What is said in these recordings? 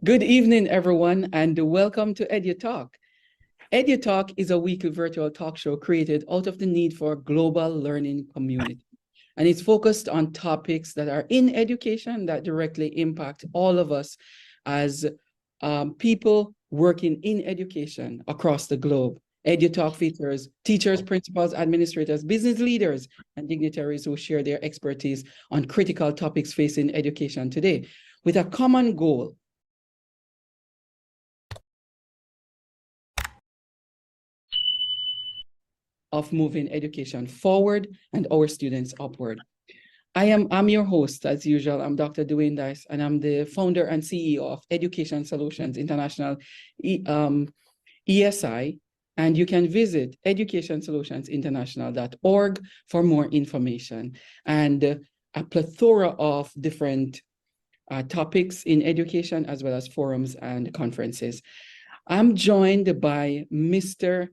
Good evening, everyone, and welcome to EduTalk. EduTalk is a weekly virtual talk show created out of the need for a global learning community. And it's focused on topics that are in education that directly impact all of us as people working in education across the globe. EduTalk features teachers, principals, administrators, business leaders, and dignitaries who share their expertise on critical topics facing education today with a common goal of moving education forward and our students upward. I'm your host, as usual. I'm Dr. Dwayne Dice, and I'm the founder and CEO of Education Solutions International, ESI, and you can visit educationsolutionsinternational.org for more information and a plethora of different topics in education, as well as forums and conferences. I'm joined by Mr.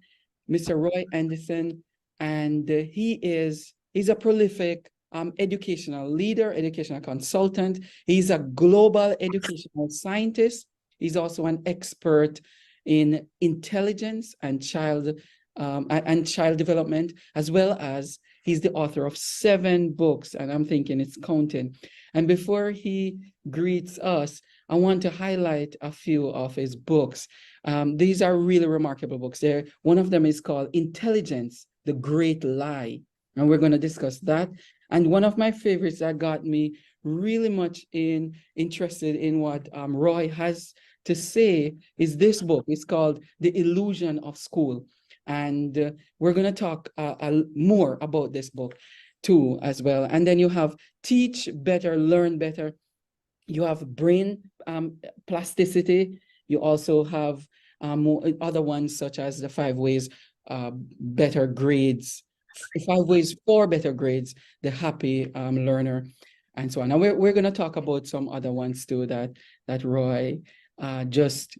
Roy Andersen, and he's a prolific educational leader, educational consultant. He's a global educational scientist. He's also an expert in intelligence and child development, as well as he's the author of 7 books, and I'm thinking it's counting. And before he greets us, I want to highlight a few of his books. These are really remarkable books. One of them is called Intelligence, the Great Lie, and we're going to discuss that. And one of my favorites that got me really much interested in what Roy has to say is this book. It's called The Illusion of School. And we're going to talk more about this book too as well. And then you have Teach Better, Learn Better. You have Brain Plasticity. You also have other ones such as the 5 ways better grades, 5 ways for better grades, the happy learner, and so on. Now we're going to talk about some other ones too that Roy just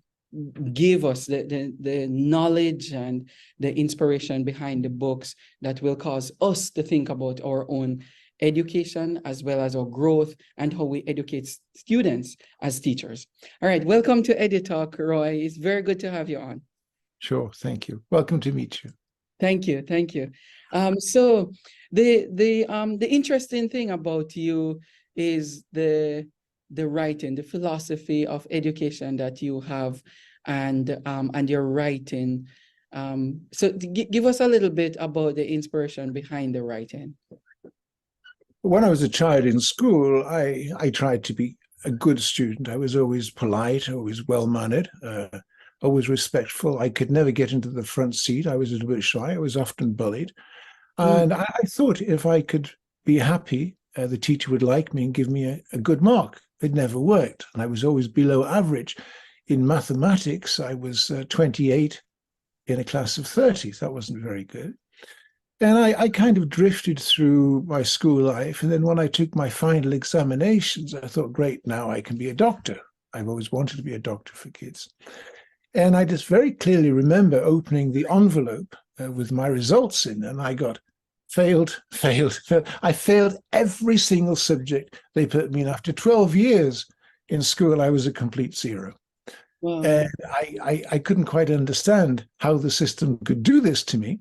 gave us the knowledge and the inspiration behind the books that will cause us to think about our own education as well as our growth and how we educate students as teachers. All right, welcome to EduTalk, Roy. It's very good to have you on. Sure, thank you. Welcome to meet you. Thank you, thank you. So the interesting thing about you is the writing, the philosophy of education that you have, and your writing. So give us a little bit about the inspiration behind the writing. When I was a child in school, I tried to be a good student. I was always polite, always well-mannered, always respectful. I could never get into the front seat. I was a little bit shy. I was often bullied. And I thought if I could be happy, the teacher would like me and give me a good mark. It never worked. And I was always below average. In mathematics, I was 28 in a class of 30. That wasn't very good. And I kind of drifted through my school life. And then when I took my final examinations, I thought, great, now I can be a doctor. I've always wanted to be a doctor for kids. And I just very clearly remember opening the envelope with my results in, and I got failed. I failed every single subject they put me in. After 12 years in school, I was a complete zero. Wow. And I couldn't quite understand how the system could do this to me.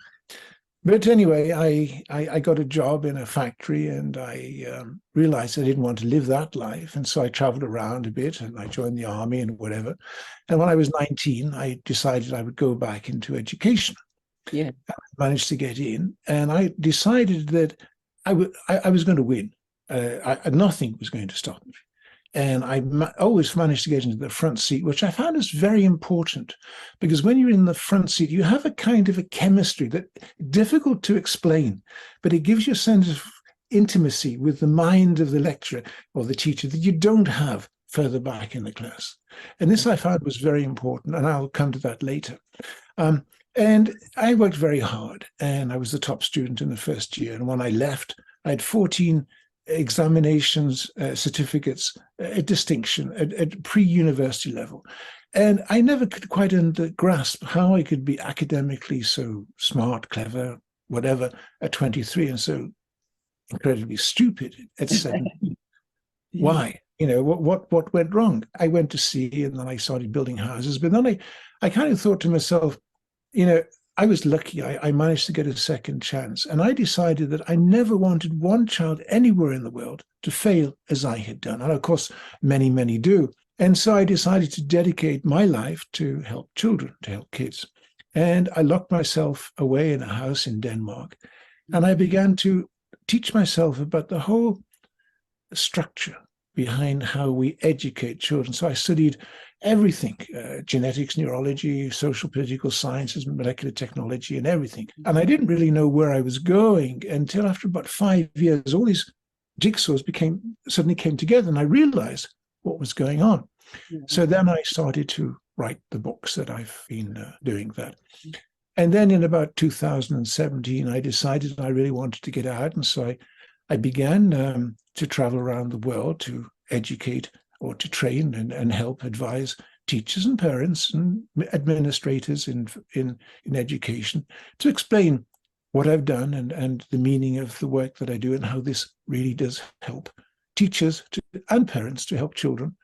But anyway, I got a job in a factory, and I realized I didn't want to live that life. And so I traveled around a bit, and I joined the army and whatever. And when I was 19, I decided I would go back into education. Yeah. I managed to get in, and I decided that I was going to win. Nothing was going to stop me. And I always managed to get into the front seat, which I found is very important, because when you're in the front seat, you have a kind of a chemistry that difficult to explain, but it gives you a sense of intimacy with the mind of the lecturer or the teacher that you don't have further back in the class. And this I found was very important, and I'll come to that later. And I worked very hard, and I was the top student in the first year. And when I left, I had 14 examinations, certificates, a distinction at pre-university level. And I never could quite grasp how I could be academically so smart, clever, whatever, at 23, and so incredibly stupid at 17. Why? what went wrong? I went to sea and then I started building houses. But then I kind of thought to myself, I was lucky. I managed to get a second chance. And I decided that I never wanted one child anywhere in the world to fail as I had done. And of course, many, many do. And so I decided to dedicate my life to help children, to help kids. And I locked myself away in a house in Denmark. And I began to teach myself about the whole structure behind how we educate children. So I studied everything, genetics, neurology, social political sciences, molecular technology, and everything. And I didn't really know where I was going until after about 5 years, all these jigsaws suddenly came together and I realized what was going on. Mm-hmm. So then I started to write the books that I've been doing that. And then in about 2017, I decided I really wanted to get out. And so I began to travel around the world to educate or to train and help advise teachers and parents and administrators in education to explain what I've done and the meaning of the work that I do and how this really does help teachers and parents to help children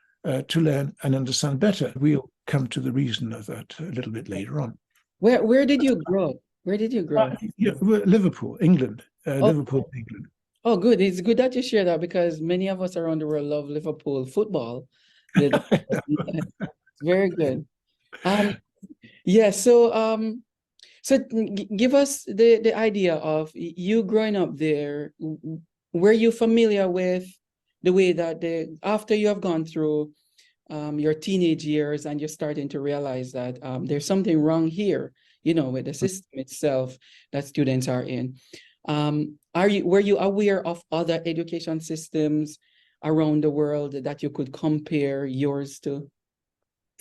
to learn and understand better. We'll come to the reason of that a little bit later on. Where did you grow? Where did you grow? Liverpool, England. Liverpool, England. Oh, good. It's good that you share that because many of us around the world love Liverpool football. Very good. So give us the idea of you growing up there. Were you familiar with the way that after you have gone through your teenage years and you're starting to realize that there's something wrong here, with the system itself that students are in? Were you aware of other education systems around the world that you could compare yours to?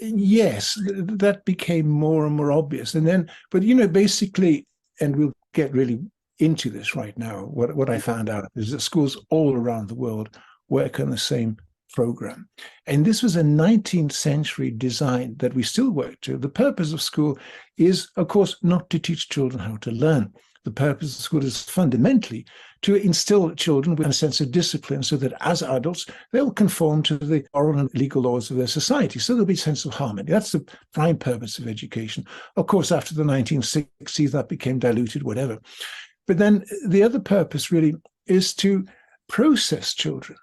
Yes, that became more and more obvious. And then, but basically, and we'll get really into this right now, what I found out is that schools all around the world work on the same program. And this was a 19th century design that we still work to. The purpose of school is, of course, not to teach children how to learn. The purpose of school is fundamentally to instill children with a sense of discipline so that as adults, they'll conform to the moral and legal laws of their society. So there'll be a sense of harmony. That's the prime purpose of education. Of course, after the 1960s, that became diluted, whatever. But then the other purpose really is to process children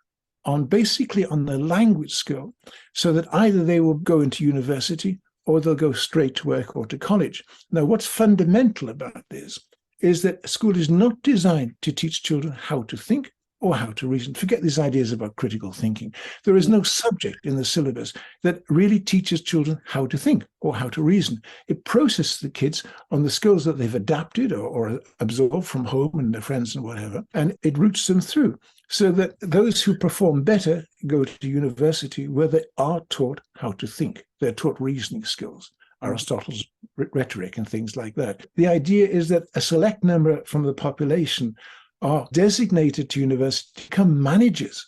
basically on the language skill so that either they will go into university or they'll go straight to work or to college. Now, what's fundamental about this is that school is not designed to teach children how to think or how to reason. Forget these ideas about critical thinking. There is no subject in the syllabus that really teaches children how to think or how to reason. It processes the kids on the skills that they've adapted or absorbed from home and their friends and whatever, and it routes them through so that those who perform better go to university where they are taught how to think. They're taught reasoning skills. Aristotle's rhetoric and things like that. The idea is that a select number from the population are designated to university to become managers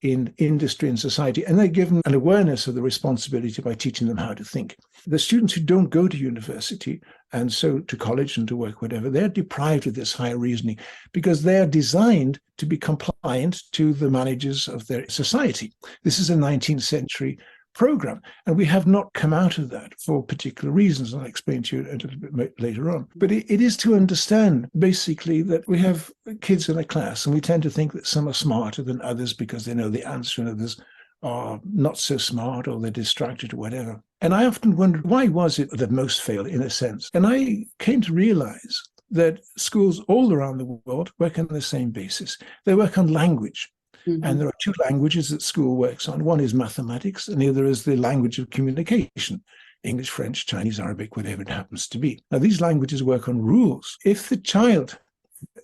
in industry and society, and they're given an awareness of the responsibility by teaching them how to think. The students who don't go to university and so to college and to work, whatever, they're deprived of this higher reasoning because they are designed to be compliant to the managers of their society. This is a 19th century program, and we have not come out of that for particular reasons, and I'll explain to you a little bit later on. But it is to understand basically that we have kids in a class and we tend to think that some are smarter than others because they know the answer and others are not so smart or they're distracted or whatever. And I often wondered, why was it that most fail in a sense? And I came to realize that schools all around the world work on the same basis. They work on language. Mm-hmm. And there are two languages that school works on. One is mathematics, and the other is the language of communication. English, French, Chinese, Arabic, whatever it happens to be. Now, these languages work on rules. If the child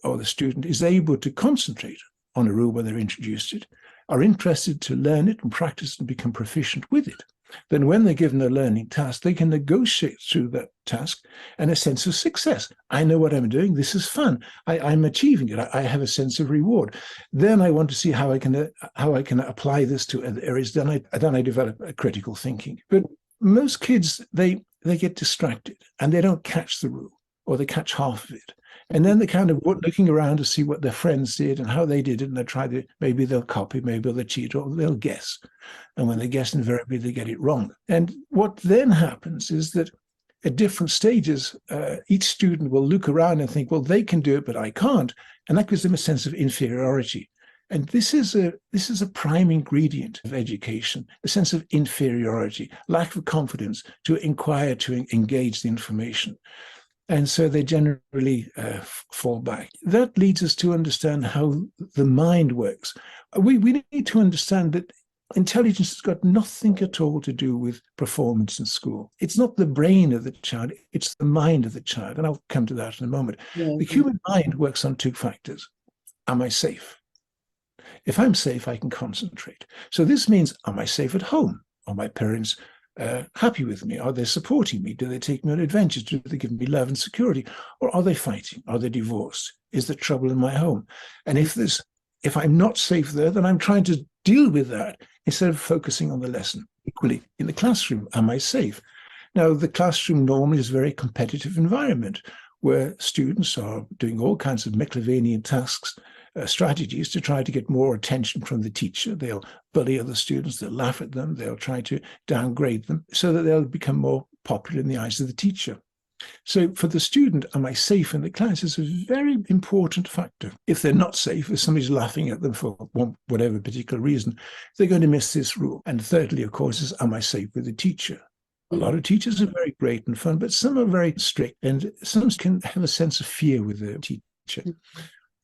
or the student is able to concentrate on a rule when they're introduced it, are interested to learn it and practice and become proficient with it, then when they're given a learning task, they can negotiate through that task and a sense of success. I know what I'm doing. This is fun. I'm achieving it. I have a sense of reward. Then I want to see how I can apply this to other areas. Then I develop a critical thinking. But most kids, they get distracted and they don't catch the rule, or they catch half of it. And then they're kind of looking around to see what their friends did and how they did it. And they try to, maybe they'll copy, maybe they'll cheat, or they'll guess. And when they guess, invariably they get it wrong. And what then happens is that at different stages, each student will look around and think, well, they can do it, but I can't. And that gives them a sense of inferiority. And this is a prime ingredient of education, a sense of inferiority, lack of confidence to inquire, to engage the information. And so they generally fall back. That leads us to understand how the mind works. We need to understand that intelligence has got nothing at all to do with performance in school. It's not the brain of the child, it's the mind of the child. And I'll come to that in a moment. Yeah. The human mind works on two factors. Am I safe? If I'm safe, I can concentrate. So this means, am I safe at home? Are my parents happy with me? Are they supporting me? Do they take me on adventures? Do they give me love and security? Or are they fighting? Are they divorced? Is there trouble in my home? And if I'm not safe there, then I'm trying to deal with that instead of focusing on the lesson. Equally, in the classroom, am I safe? Now, the classroom normally is a very competitive environment where students are doing all kinds of Machiavellian tasks, strategies to try to get more attention from the teacher. They'll bully other students, they'll laugh at them, they'll try to downgrade them so that they'll become more popular in the eyes of the teacher. So for the student, am I safe in the class is a very important factor. If they're not safe, if somebody's laughing at them for whatever particular reason, they're going to miss this rule. And thirdly, of course, is am I safe with the teacher? A lot of teachers are very great and fun, but some are very strict, and some can have a sense of fear with the teacher.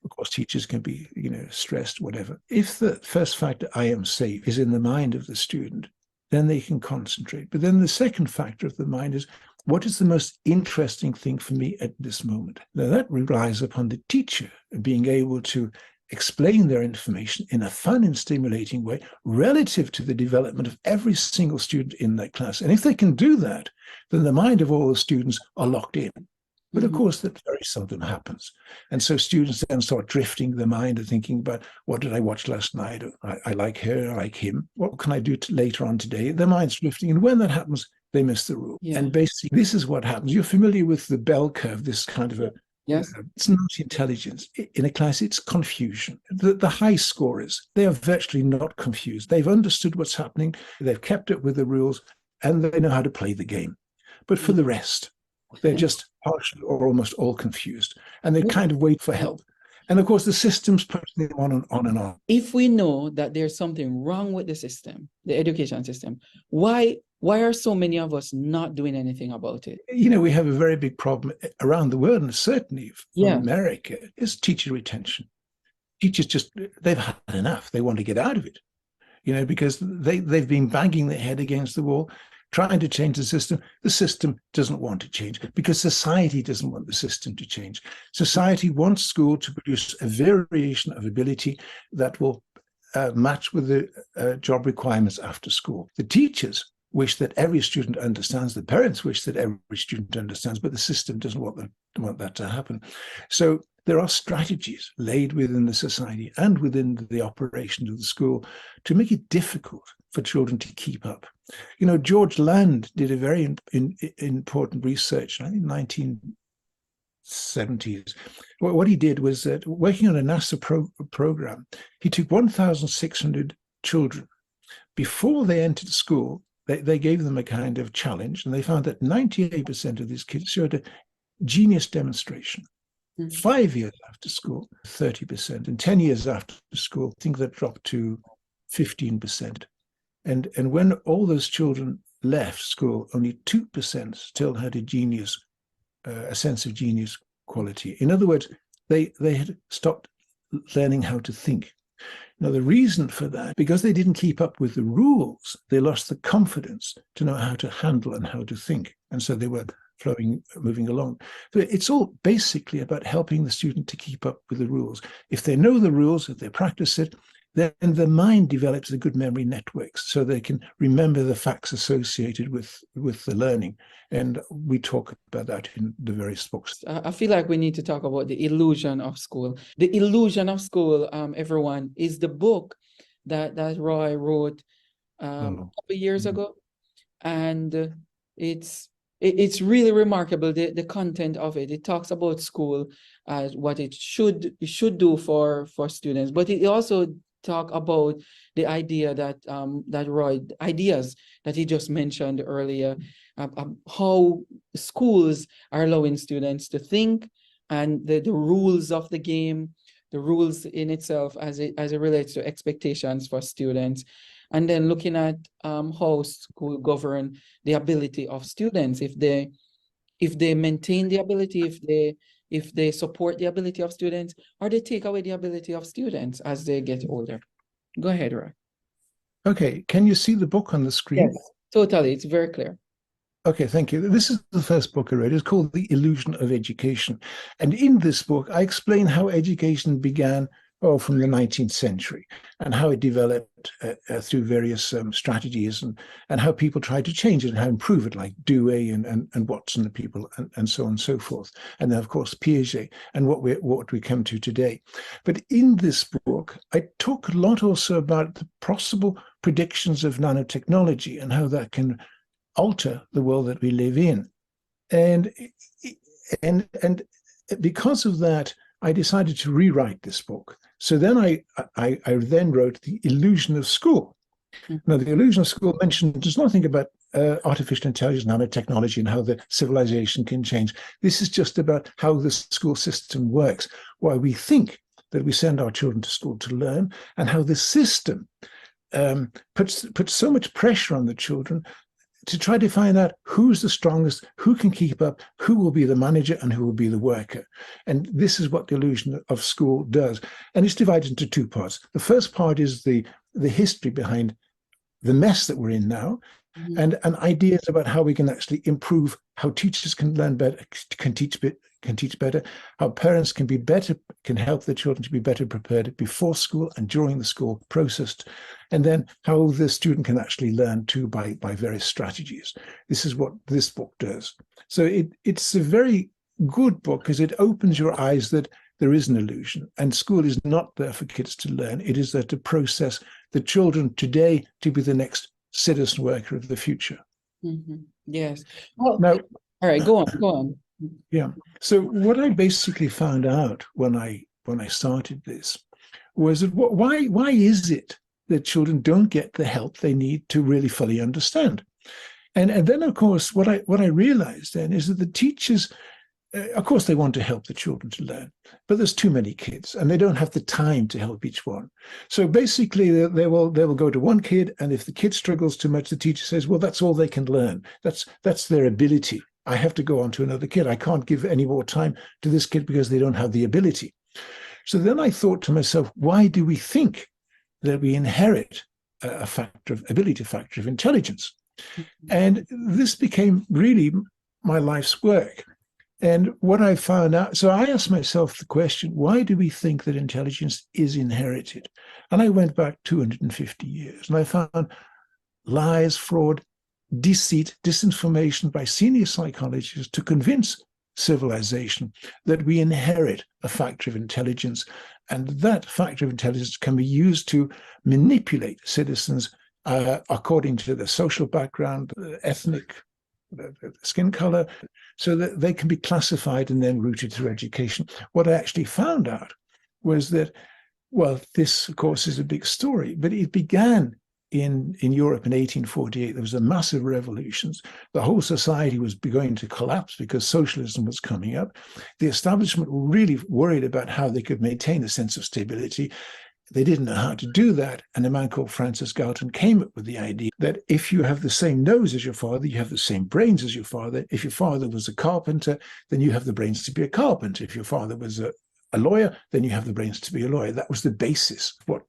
Of course, teachers can be, stressed, whatever. If the first factor, I am safe, is in the mind of the student, then they can concentrate. But then the second factor of the mind is, what is the most interesting thing for me at this moment? Now, that relies upon the teacher being able to explain their information in a fun and stimulating way relative to the development of every single student in that class. And if they can do that, then the mind of all the students are locked in. But of course, that very seldom happens. And so students then start drifting their mind and thinking about, what did I watch last night? I like her, I like him. What can I do later on today? Their mind's drifting. And when that happens, they miss the rule. Yeah. And basically, this is what happens. You're familiar with the bell curve, this kind of a, yes. It's not intelligence. In a class, it's confusion. The high scorers, they are virtually not confused. They've understood what's happening. They've kept up with the rules, and they know how to play the game. But for the rest, they're just partially or almost all confused, and they kind of wait for help. And of course, the system's pushing them on and on. If we know that there's something wrong with the system, the education system, why are so many of us not doing anything about it? We have a very big problem around the world, and certainly from America, is teacher retention. Teachers they've had enough. They want to get out of it, because they've been banging their head against the wall, trying to change the system. The system doesn't want to change because society doesn't want the system to change. Society wants school to produce a variation of ability that will match with the job requirements after school. The teachers wish that every student understands, the parents wish that every student understands, but the system doesn't want that to happen. So there are strategies laid within the society and within the operations of the school to make it difficult for children to keep up. George Land did a very important research, I think 1970s. What he did was that, working on a NASA program, he took 1,600 children. Before they entered school, they gave them a kind of challenge, and they found that 98% of these kids showed a genius demonstration. 5 years after school, 30%, and 10 years after school, I think that dropped to 15%. And when all those children left school, only 2% still had a sense of genius quality. In other words, they had stopped learning how to think. Now, the reason for that, because they didn't keep up with the rules, they lost the confidence to know how to handle and how to think. And so they were moving along. So it's all basically about helping the student to keep up with the rules. If they know the rules, if they practice it, then the mind develops a good memory networks so they can remember the facts associated with the learning. And we talk about that in the various books. I feel like we need to talk about the illusion of school. The Illusion of School, everyone, is the book that Roy wrote a couple of years ago. And it's it's really remarkable, the content of it. It talks about school, what it should do for students, but it also talk about the idea that ideas that he just mentioned earlier, how schools are allowing students to think, and the rules of the game, the rules in itself as it relates to expectations for students. And then looking at how school govern the ability of students, if they maintain the ability, if they support the ability of students, or they take away the ability of students as they get older. Go ahead, Roy. Okay, can you see the book on the screen? Yes, totally. It's very clear. Okay, thank you. This is the first book I read. It's called The Illusion of Education. And in this book, I explain how education began from the 19th century and how it developed through various strategies and how people tried to change it and how improve it, like Dewey and Watson and people and so on and so forth. And then, of course, Piaget and what we come to today. But in this book, I talk a lot also about the possible predictions of nanotechnology and how that can alter the world that we live in. And because of that, I decided to rewrite this book. So then I then wrote The Illusion of School. Now, The Illusion of School does nothing about artificial intelligence, nanotechnology, and how the civilization can change. This is just about how the school system works, why we think that we send our children to school to learn, and how the system puts so much pressure on the children to try to find out who's the strongest, who can keep up, who will be the manager and who will be the worker. And this is what The Illusion of School does. And it's divided into two parts. The first part is the history behind the mess that we're in now, and ideas about how we can actually improve, how teachers can learn better, can teach better, how parents can help their children to be better prepared before school and during the school process, and then how the student can actually learn too by various strategies. This is what this book does. So it's a very good book because it opens your eyes that there is an illusion, and school is not there for kids to learn. It is there to process the children today to be the next citizen worker of the future. Yes. Well, now, all right, go on. Yeah. So what I basically found out when I started this was that why is it that children don't get the help they need to really fully understand? And then, of course, what I realized then is that the teachers, of course, they want to help the children to learn, but there's too many kids and they don't have the time to help each one. So basically, they will go to one kid, and if the kid struggles too much, the teacher says, well, that's all they can learn. That's their ability. I have to go on to another kid. I can't give any more time to this kid because they don't have the ability. So then I thought to myself, why do we think that we inherit a ability factor of intelligence? And this became really my life's work. And what I found out, so I asked myself the question, why do we think that intelligence is inherited? And I went back 250 years and I found lies, fraud, deceit, disinformation by senior psychologists to convince civilization that we inherit a factor of intelligence, and that factor of intelligence can be used to manipulate citizens according to their social background, ethnic, skin color, so that they can be classified and then routed through education. What I actually found out was that, well, this, of course, is a big story, but it began in Europe in 1848. There was a massive revolutions. The whole society was going to collapse because socialism was coming up. The establishment were really worried about how they could maintain a sense of stability. They didn't know how to do that. And a man called Francis Galton came up with the idea that if you have the same nose as your father, you have the same brains as your father. If your father was a carpenter, then you have the brains to be a carpenter. If your father was a lawyer, then you have the brains to be a lawyer. That was the basis of what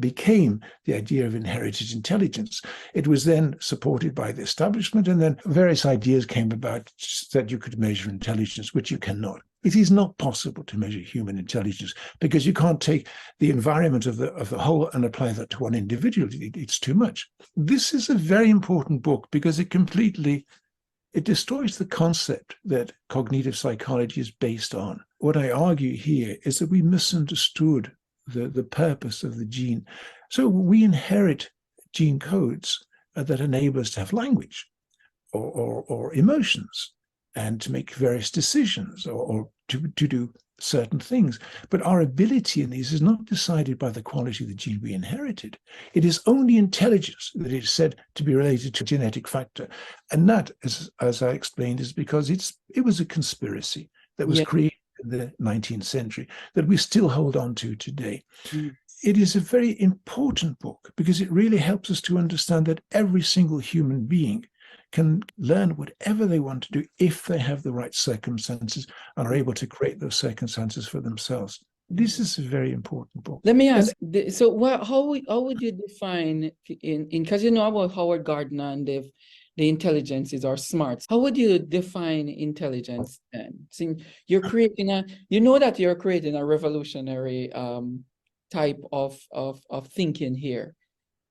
became the idea of inherited intelligence. It was then supported by the establishment, and then various ideas came about that you could measure intelligence, which you cannot. It is not possible to measure human intelligence because you can't take the environment of the whole and apply that to one individual. It's too much. This is a very important book because it destroys the concept that cognitive psychology is based on. What I argue here is that we misunderstood the purpose of the gene. So we inherit gene codes that enable us to have language, or emotions, and to make various decisions, or to do certain things. But our ability in these is not decided by the quality of the gene we inherited. It is only intelligence that is said to be related to a genetic factor. And that, as I explained, is because it was a conspiracy that was created in the 19th century that we still hold on to today. Mm. It is a very important book because it really helps us to understand that every single human being can learn whatever they want to do if they have the right circumstances and are able to create those circumstances for themselves. This is a very important book. Let me ask, so how would you define because you know about Howard Gardner and the intelligences or smarts. How would you define intelligence then? So you're creating that you're creating a revolutionary type of thinking here.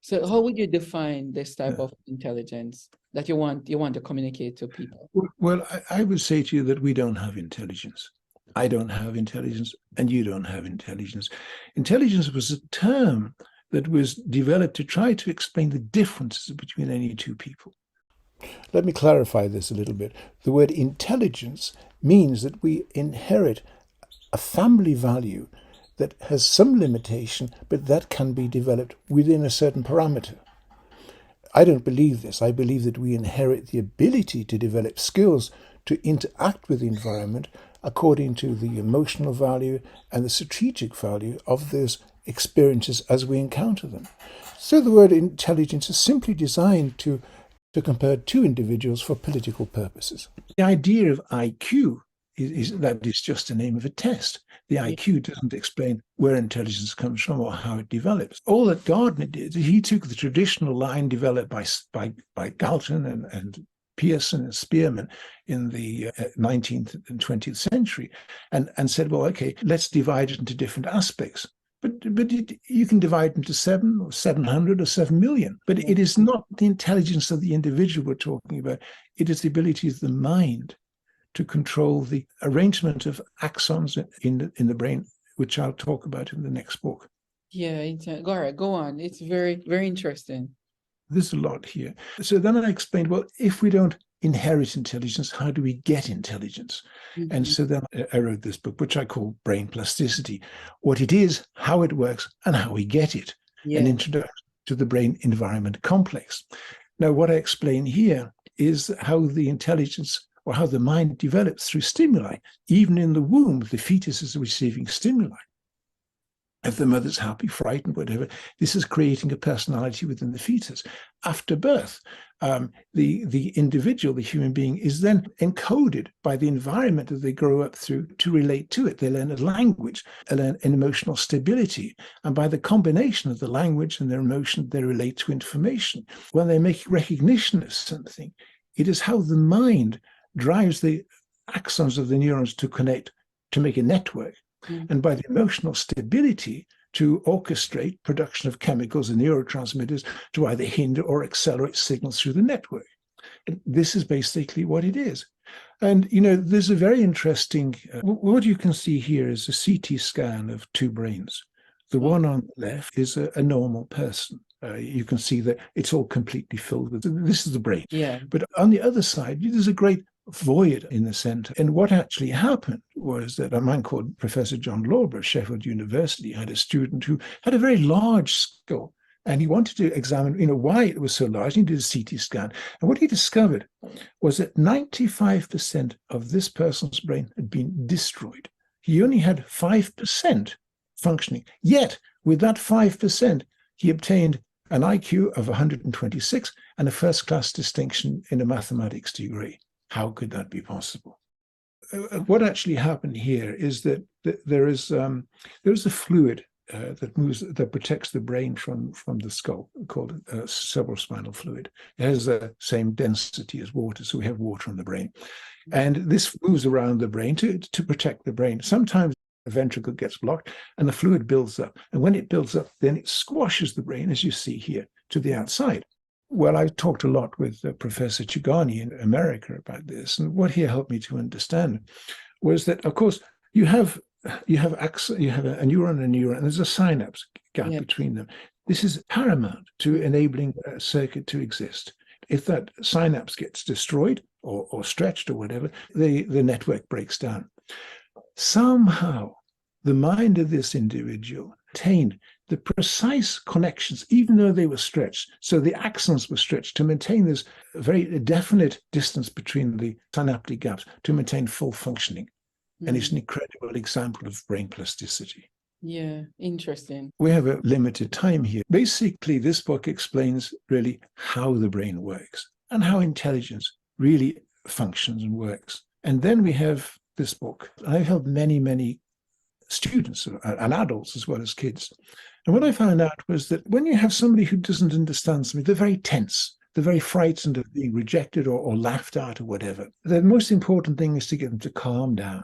So how would you define this type of intelligence that you want to communicate to people? Well, I would say to you that we don't have intelligence. I don't have intelligence, and you don't have intelligence. Intelligence was a term that was developed to try to explain the differences between any two people. Let me clarify this a little bit. The word intelligence means that we inherit a family value that has some limitation, but that can be developed within a certain parameter. I don't believe this. I believe that we inherit the ability to develop skills to interact with the environment according to the emotional value and the strategic value of those experiences as we encounter them. So the word intelligence is simply designed to compare two individuals for political purposes. The idea of IQ is just the name of a test. The IQ doesn't explain where intelligence comes from or how it develops. All that Gardner did, he took the traditional line developed by Galton and Pearson and Spearman in the 19th and 20th century and said, well, okay, let's divide it into different aspects. But you can divide it into 7 or 700 or 7 million. But it is not the intelligence of the individual we're talking about. It is the ability of the mind to control the arrangement of axons in the brain, which I'll talk about in the next book. Yeah, all right, go on. It's very, very interesting. There's a lot here. So then I explained, well, if we don't inherit intelligence, how do we get intelligence? Mm-hmm. And so then I wrote this book, which I call Brain Plasticity: what it is, how it works, and how we get it. An introduction to the brain environment complex. Now, what I explain here is how the intelligence or how the mind develops through stimuli. Even in the womb, the fetus is receiving stimuli. If the mother's happy, frightened, whatever, this is creating a personality within the fetus. After birth, the individual, the human being, is then encoded by the environment that they grow up through to relate to it. They learn a language, they learn an emotional stability, and by the combination of the language and their emotion, they relate to information. When they make recognition of something, it is how the mind drives the axons of the neurons to connect, to make a network. And by the emotional stability to orchestrate production of chemicals and neurotransmitters to either hinder or accelerate signals through the network. And this is basically what it is. And, there's a very interesting, what you can see here is a CT scan of two brains. The one on the left is a normal person. You can see that it's all completely filled with, this is the brain. Yeah. But on the other side, there's a great void in the center. And what actually happened was that a man called Professor John Lawber, Sheffield University, had a student who had a very large skull, and he wanted to examine, why it was so large. He did a CT scan, and what he discovered was that 95% of this person's brain had been destroyed. He only had 5% functioning. Yet, with that 5%, he obtained an IQ of 126 and a first-class distinction in a mathematics degree. How could that be possible? What actually happened here is that there is a fluid that protects the brain from the skull, called cerebrospinal fluid. It has the same density as water, so we have water in the brain, and this moves around the brain to protect the brain. Sometimes the ventricle gets blocked, and the fluid builds up, and when it builds up, then it squashes the brain, as you see here, to the outside. Well, I talked a lot with Professor Chugani in America about this, and what he helped me to understand was that, of course, you have a neuron and a neuron, and there's a synapse gap between them. This is paramount to enabling a circuit to exist. synapse gets destroyed or stretched or whatever, the network breaks down. Somehow, the mind of this individual attained the precise connections, even though they were stretched. So the axons were stretched to maintain this very definite distance between the synaptic gaps to maintain full functioning. And it's an incredible example of brain plasticity. Yeah, interesting. We have a limited time here. Basically, this book explains really how the brain works and how intelligence really functions and works. And then we have this book. I've helped many, many students and adults as well as kids. And what I found out was that when you have somebody who doesn't understand something, they're very tense. They're very frightened of being rejected or laughed at or whatever. The most important thing is to get them to calm down,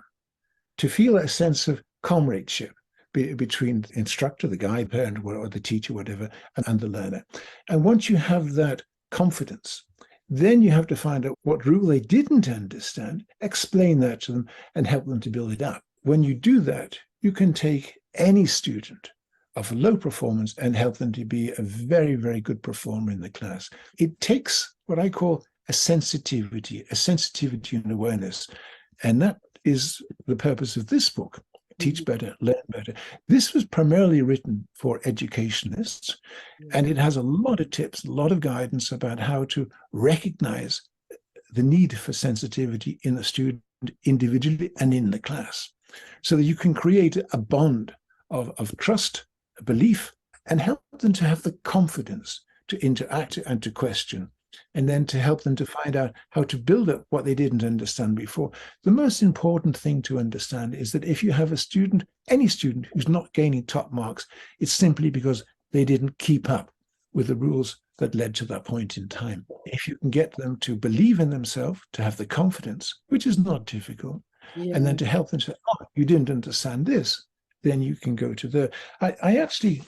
to feel a sense of comradeship between the instructor, the guide, parent, or the teacher, whatever, and the learner. And once you have that confidence, then you have to find out what rule they didn't understand, explain that to them, and help them to build it up. When you do that, you can take any student of low performance and help them to be a very, very good performer in the class. It takes what I call a sensitivity and awareness. And that is the purpose of this book, Teach Better, Learn Better. This was primarily written for educationists, and it has a lot of tips, a lot of guidance about how to recognize the need for sensitivity in the student individually and in the class, so that you can create a bond of trust, belief, and help them to have the confidence to interact and to question, and then to help them to find out how to build up what they didn't understand before. The most important thing to understand is that if you have a student, any student who's not gaining top marks, it's simply because they didn't keep up with the rules that led to that point in time. If you can get them to believe in themselves, to have the confidence, which is not difficult, and then to help them say, oh, you didn't understand this, then you can go to the... I actually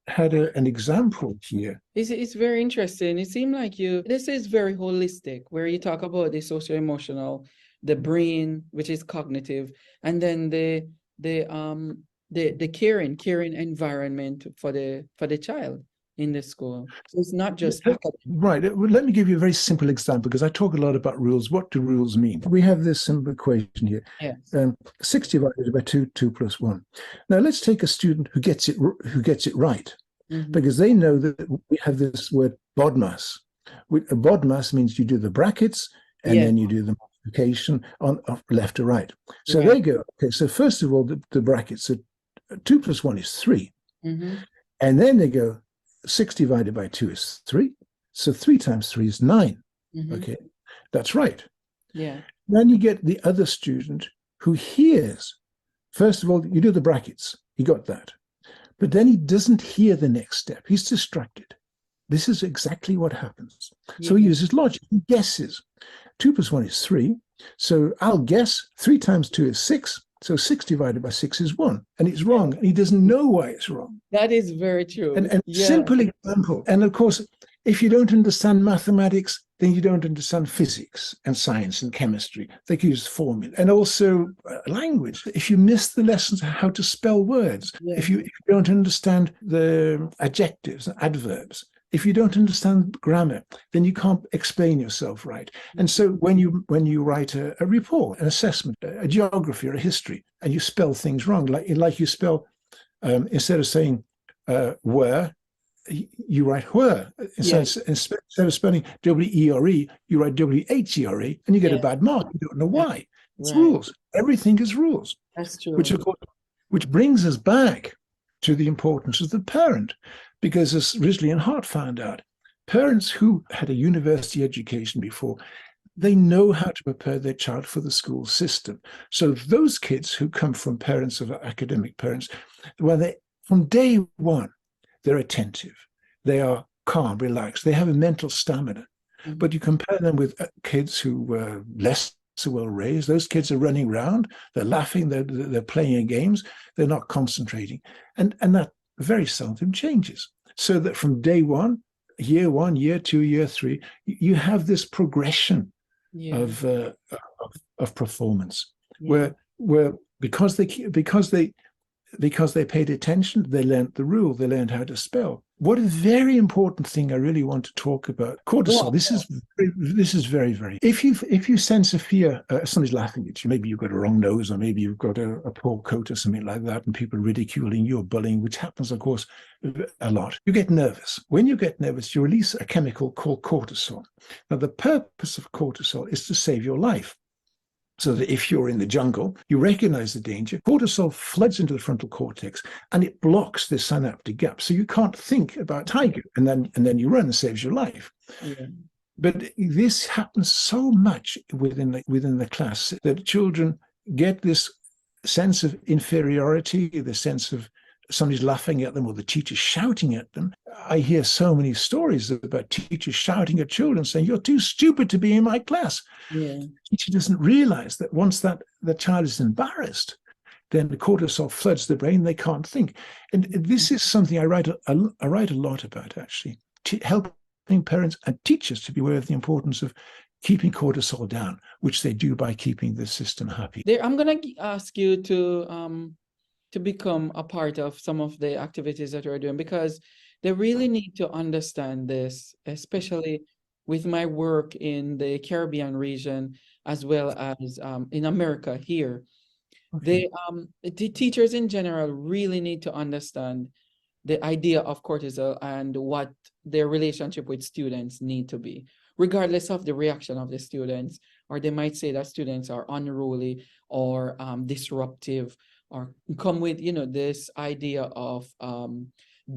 had an example here. It's very interesting. It seemed like this is very holistic, where you talk about the socio-emotional, the brain, which is cognitive, and then the caring environment for the child in the school. So it's not just right. Let me give you a very simple example, because I talk a lot about rules. What do rules mean? We have this simple equation here. Yes. 6 divided by 2, 2 plus 1. Now let's take a student who gets it right, because they know that we have this word BODMAS. BODMAS means you do the brackets and then you do the multiplication on left to right. So they go, okay, so first of all, the brackets, so 2 plus 1 is 3. And then they go, 6 divided by 2 is 3. So 3 times 3 is 9. Okay, that's right. Yeah. Then you get the other student who hears, first of all, you do the brackets. He got that. But then he doesn't hear the next step. He's distracted. This is exactly what happens. So he uses logic. He guesses. 2 plus 1 is 3. So I'll guess 3 times 2 is 6. So 6 divided by 6 is 1, and it's wrong, and he doesn't know why it's wrong. That is very true. And simple example. And of course, if you don't understand mathematics, then you don't understand physics and science and chemistry. They can use formula and also language. If you miss the lessons how to spell words, if you don't understand the adjectives and adverbs, if you don't understand grammar, then you can't explain yourself right. And so when you write a report, an assessment, a geography or a history, and you spell things wrong, like you spell, instead of saying were, you write were. Instead of spelling W-E-R-E, you write W-H-E-R-E, and you get a bad mark. You don't know why. It's rules. Everything is rules. That's true. Which brings us back to the importance of the parent. Because as Risley and Hart found out, parents who had a university education before, they know how to prepare their child for the school system. So those kids who come from parents of academic parents, from day one, they're attentive, they are calm, relaxed, they have a mental stamina. But you compare them with kids who were less so well raised. Those kids are running around, they're laughing, they're playing games, they're not concentrating. And that very seldom changes. So that from day one, year 2, year 3, you have this progression of performance, where because they paid attention, they learned the rule, they learned how to spell, what a very important thing I really want to talk about, cortisol. This is very, very. If you sense a fear, somebody's laughing at you, maybe you've got a wrong nose, or maybe you've got a poor coat or something like that, and people ridiculing you or bullying, which happens, of course, a lot. You get nervous. When you get nervous, you release a chemical called cortisol. Now, the purpose of cortisol is to save your life. So that if you're in the jungle, you recognize the danger, cortisol floods into the frontal cortex and it blocks the synaptic gap. So you can't think about tiger, and then you run and saves your life. Yeah. But this happens so much within the class that children get this sense of inferiority, the sense of somebody's laughing at them or the teacher shouting at them. I hear so many stories about teachers shouting at children saying, "You're too stupid to be in my class." Yeah. The teacher doesn't realize that once that the child is embarrassed, then the cortisol floods the brain, they can't think. And this is something I write a lot about, actually, helping parents and teachers to be aware of the importance of keeping cortisol down, which they do by keeping the system happy. I'm going to ask you to become a part of some of the activities that we're doing, because they really need to understand this, especially with my work in the Caribbean region, as well as in America here. Okay. The teachers in general really need to understand the idea of cortisol and what their relationship with students need to be, regardless of the reaction of the students. Or they might say that students are unruly or disruptive, or come with, this idea of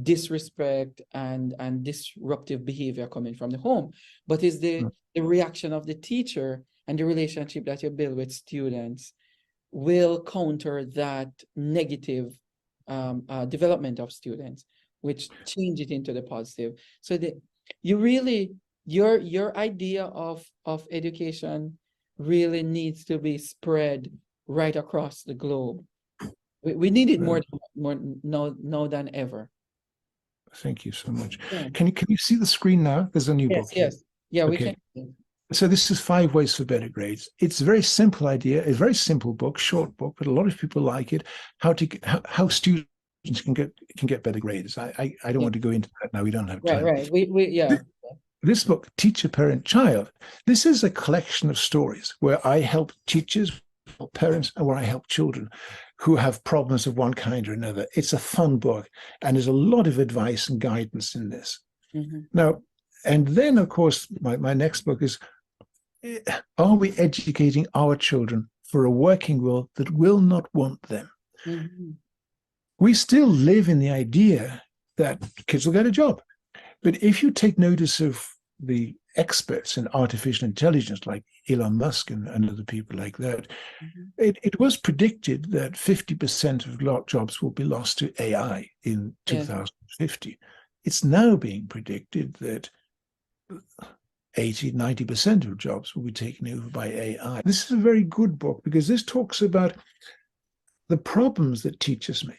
disrespect and disruptive behavior coming from the home. But is the reaction of the teacher and the relationship that you build with students will counter that negative development of students, which change it into the positive. So your idea of education really needs to be spread right across the globe. We need it more now than ever. Thank you so much. Yeah. Can you see the screen now? There's a new book. Yes. Yeah, okay. We can. So this is 5 Ways for Better Grades. It's a very simple idea, a very simple book, short book, but a lot of people like it. How students can get better grades. I don't want to go into that now. We don't have time. Right. We This book, Teacher, Parent, Child, this is a collection of stories where I help teachers, parents, and where I help children who have problems of one kind or another. It's a fun book, and there's a lot of advice and guidance in this. Mm-hmm. Now, and then, of course, my next book is, are we educating our children for a working world that will not want them? Mm-hmm. We still live in the idea that kids will get a job. But if you take notice of the experts in artificial intelligence, like Elon Musk and other people like that, mm-hmm. it was predicted that 50% of jobs will be lost to AI in 2050. Yeah. It's now being predicted that 80-90% of jobs will be taken over by AI. This is a very good book because this talks about the problems that teachers make.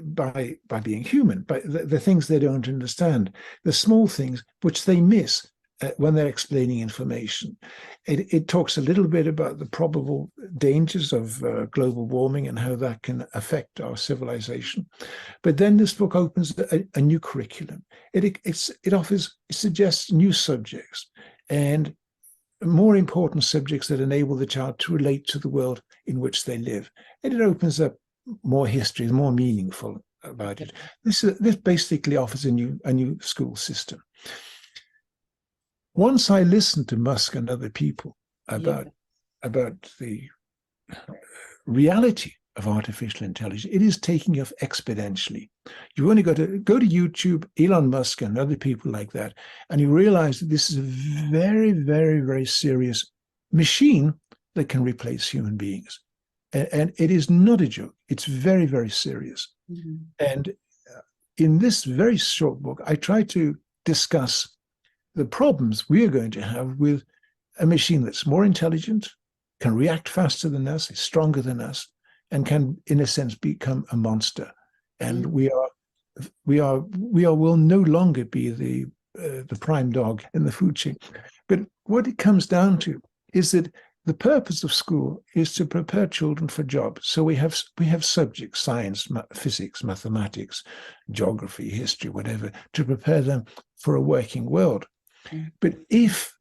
By being human, by the things they don't understand, the small things which they miss when they're explaining information. It talks a little bit about the probable dangers of global warming and how that can affect our civilization. But then this book opens a new curriculum. It suggests new subjects and more important subjects that enable the child to relate to the world in which they live. And it opens up more history, more meaningful about it. This basically offers a new school system. Once I listened to Musk and other people about the reality of artificial intelligence, it is taking off exponentially. You only got to go to YouTube, Elon Musk and other people like that, and you realize that this is a very, very, very serious machine that can replace human beings. And it is not a joke. It's very, very serious. Mm-hmm. And in this very short book, I try to discuss the problems we are going to have with a machine that's more intelligent, can react faster than us, is stronger than us, and can, in a sense, become a monster. And mm-hmm. we will no longer be the prime dog in the food chain. But what it comes down to is that the purpose of school is to prepare children for jobs. So we have subjects, science, physics, mathematics, geography, history, whatever, to prepare them for a working world. But if,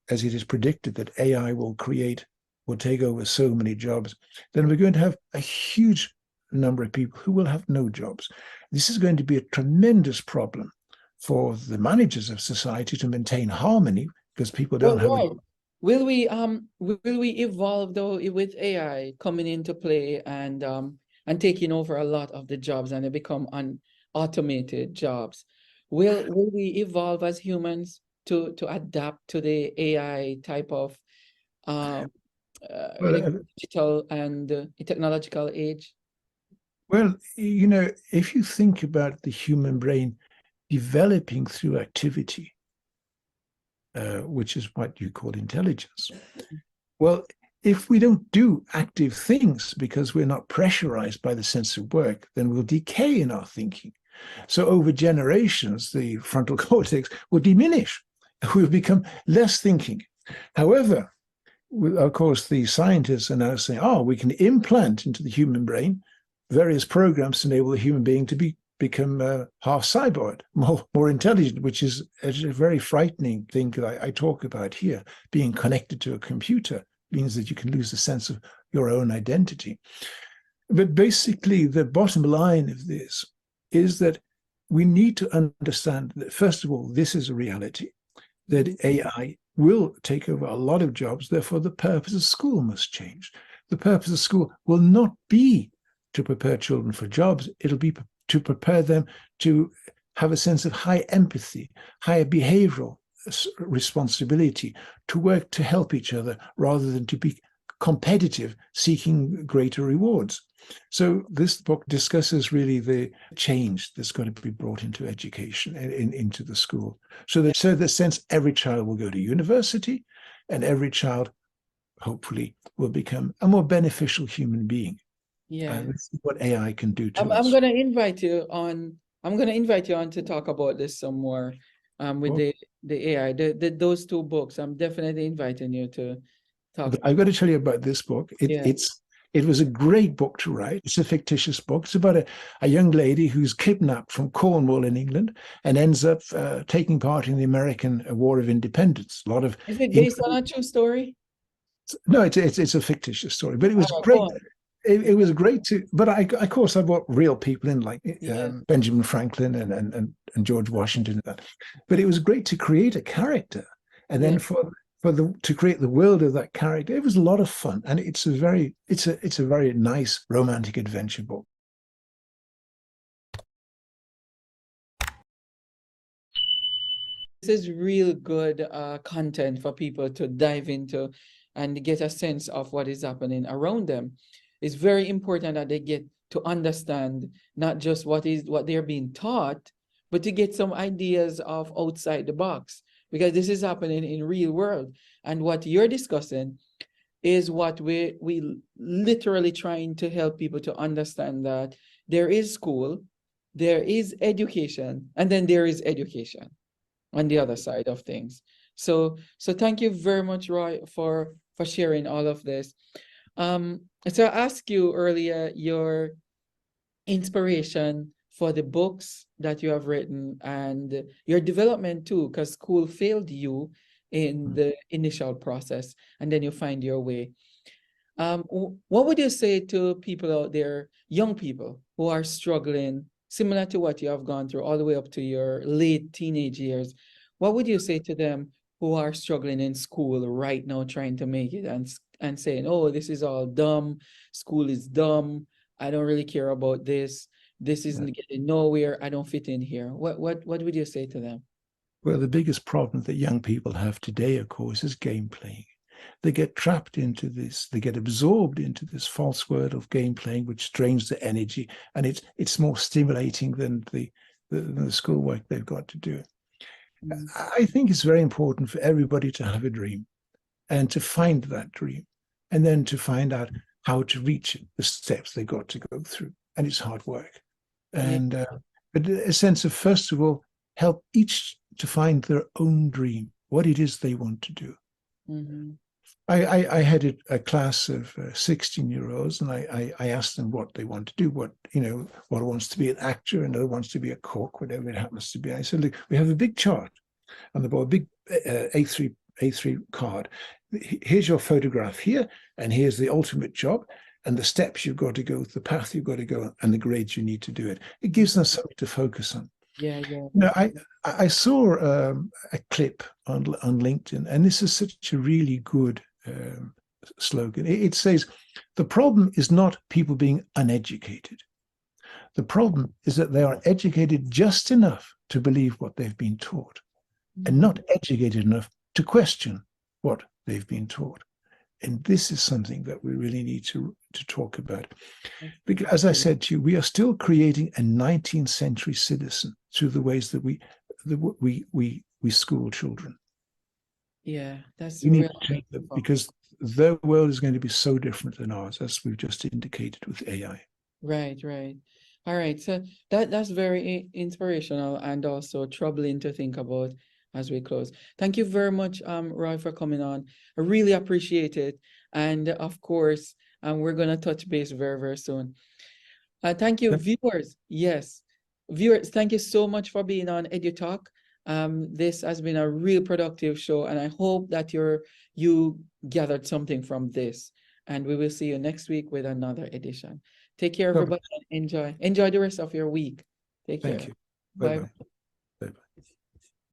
as it is predicted, that AI will take over so many jobs, then we're going to have a huge number of people who will have no jobs. This is going to be a tremendous problem for the managers of society to maintain harmony, because people don't have a... Will we evolve though with AI coming into play and taking over a lot of the jobs, and they become automated jobs? Will we evolve as humans to adapt to the AI type of digital and technological age? Well, you know, if you think about the human brain developing through activity, which is what you call intelligence. Well, if we don't do active things because we're not pressurized by the sense of work, then we'll decay in our thinking. So over generations, the frontal cortex will diminish. We'll become less thinking. However, of course, the scientists are now saying, we can implant into the human brain various programs to enable the human being to become half cyborg, more intelligent, which is a very frightening thing that I talk about here. Being connected to a computer means that you can lose the sense of your own identity. But basically, the bottom line of this is that we need to understand that, first of all, this is a reality, that AI will take over a lot of jobs. Therefore, the purpose of school must change. The purpose of school will not be to prepare children for jobs. It'll be to prepare them to have a sense of high empathy, higher behavioral responsibility, to work to help each other rather than to be competitive, seeking greater rewards. So this book discusses really the change that's got to be brought into education and into the school. So that since every child will go to university and every child hopefully will become a more beneficial human being. Yeah, this is what AI can do to us. I'm going to invite you on. I'm going to invite you on to talk about this some more with the AI. Those two books. I'm definitely inviting you to talk. I've got to tell you about this book. It was a great book to write. It's a fictitious book. It's about a young lady who's kidnapped from Cornwall in England and ends up taking part in the American War of Independence. Is it based on a true story? No, it's a fictitious story, but it was great. It was great but of course I brought real people in, like Benjamin Franklin and George Washington. But it was great to create a character, and then to create the world of that character. It was a lot of fun, and it's a very nice romantic adventure book. This is real good content for people to dive into and get a sense of what is happening around them. It's very important that they get to understand not just what they're being taught, but to get some ideas of outside the box, because this is happening in real world. And what you're discussing is what we literally trying to help people to understand, that there is school, there is education, and then there is education on the other side of things. So thank you very much, Roy, for sharing all of this. So I asked you earlier your inspiration for the books that you have written and your development too, because school failed you in the initial process, and then you find your way. What would you say to people out there, young people who are struggling, similar to what you have gone through all the way up to your late teenage years? What would you say to them who are struggling in school right now, trying to make it and saying, oh, this is all dumb, school is dumb, I don't really care about this isn't getting nowhere, I don't fit in here? What would you say to them? Well, the biggest problem that young people have today, of course, is game playing. They get trapped into this, they get absorbed into this false world of game playing, which drains their energy, and it's more stimulating than the schoolwork they've got to do. I think it's very important for everybody to have a dream and to find that dream, and then to find out how to reach it, the steps they've got to go through. And it's hard work. And but a sense of, first of all, help each to find their own dream, what it is they want to do. I had a class of 16-year-olds, and I asked them what they want to do, what wants to be an actor, another wants to be a cook, whatever it happens to be. I said, look, we have a big chart on the board, a big A3 card. Here's your photograph here, and here's the ultimate job, and the steps you've got to go, the path you've got to go, and the grades you need to do it. It gives them something to focus on. Yeah, yeah. No, I saw a clip on LinkedIn, and this is such a really good slogan. It says, the problem is not people being uneducated. The problem is that they are educated just enough to believe what they've been taught, and not educated enough to question what they've been taught. And this is something that we really need to talk about. Because, as I said to you, we are still creating a 19th century citizen through the ways that we school children. Yeah, that's We need really to change them, because their world is going to be so different than ours, as we've just indicated with AI. right, right. All right, so that's very inspirational and also troubling to think about as we close. Thank you very much, Roy, for coming on. I really appreciate it. And of course, we're gonna touch base very, very soon. Thank you, viewers. Yes, viewers, thank you so much for being on EduTalk. This has been a real productive show, and I hope that you gathered something from this. And we will see you next week with another edition. Take care, everybody, and enjoy the rest of your week. Take care. Thank you. Bye. Bye-bye.